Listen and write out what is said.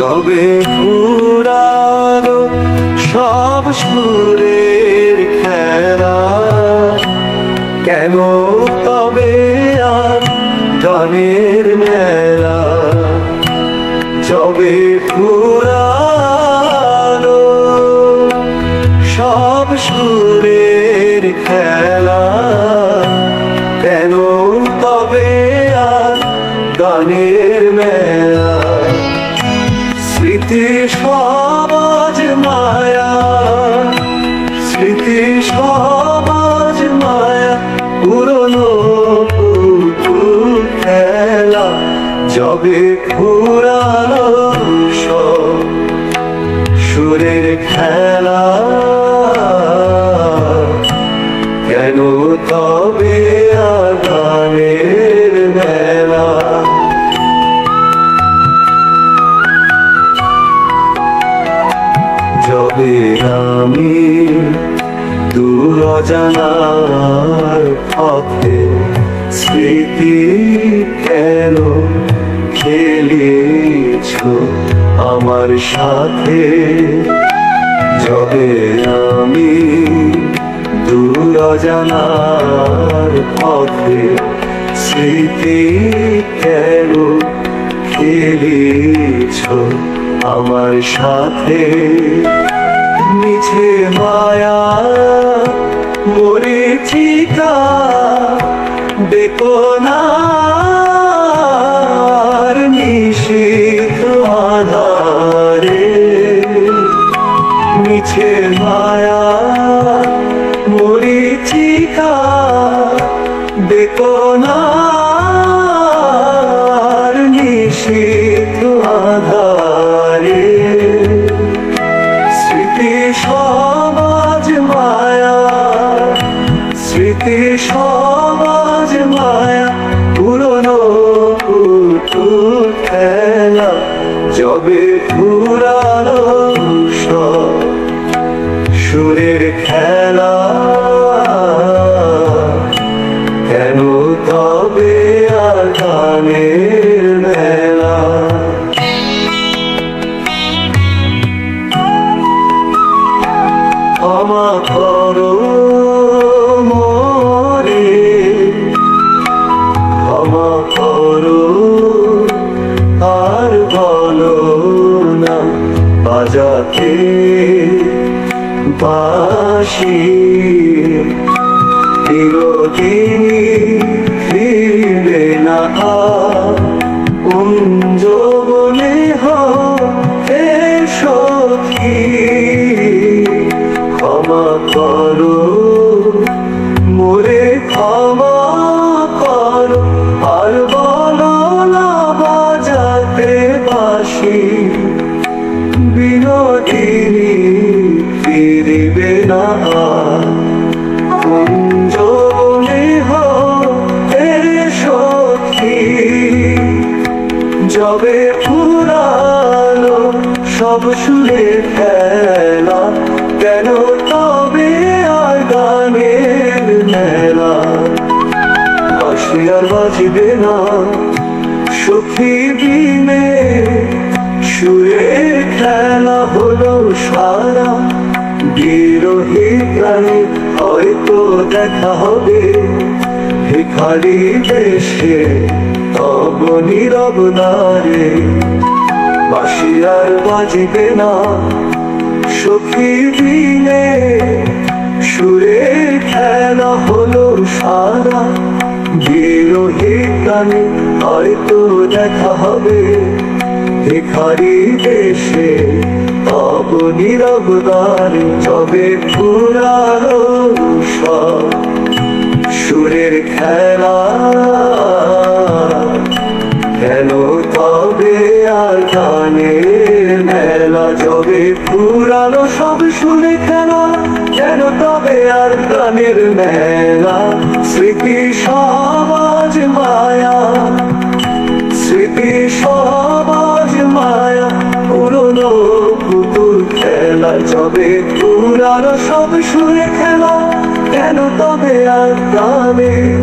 যবে পুরানো সব সুরের খেলা, কেন তবে আর গানের মেলা? যবে পুরানো সব সুরের খেলা, কেন তবে আর গানের মেলা? স্মৃতি সমাজ মায়া, স্মৃতি সমাজ মায়া, পুরনো পুতুল খেলা। যবে পুরানো সব সুরের খেলা, কেন তবে আর গানের মেলা? যবে আমি দূর অজানার পথে, স্মৃতি কেন খেলেছ আমার সাথে? যবে আমি দূর অজানার পথে, স্মৃতি কেন খেলেছ আমার সাথে? মিছে মায়া মরীচিকা বেকনার নিশীথ আধারে। মিছে মায়া মরীচিকা বেকনার নিশীথ আধারে। স্মৃতি সমাজ মায়া, স্মৃতি সমাজ মায়া, পুরনো পুতুল খেলা। যবে পুরানো সব সুরের খেলা, কেন তবে আর গানের মেলা? ক্ষমা করো মোরে, ক্ষমা করো, আর বলো না বাজাতে বাঁশি। চিরদিনই ফিরবে না কুঞ্জ বনে হে সখী। ক্ষমা করো মোরে, ক্ষমা করো, আর বলো না বাজাতে বাঁশি। বিনোদিনী ফিরিবে না কুঞ্জ বনে হে সখী। যবে পুরানো সব সুরের খেলা, কেন তবে আর গানের মেলা? বাঁশি আর বাজিবে না সখী বিনে, সুরের খেলা হলো সারা। বিরহী প্রাণে হয়তো দেখা হবে ভিখারি দেশে, তব নীরব নারে। বাঁশি আর বাজিবে না সখী বিনে, সুরের খেলা হলো সারা। বিরহী প্রাণে হয়তো দেখা হবে ভিখারি দেশে, তব নীরব নারে। যবে পুরানো সব সুরের খেলা, কেন তবে আর গানের মেলা? যবে পুরানো সব সুরের খেলা, কেন তবে আর গানের মেলা? স্মৃতি সমাজ মায়া, স্মৃতি সমাজ মায়া, পুরনো পুতুল খেলা। যবে পুরানো সব সুরে খেলা, কেন তবে আর গানের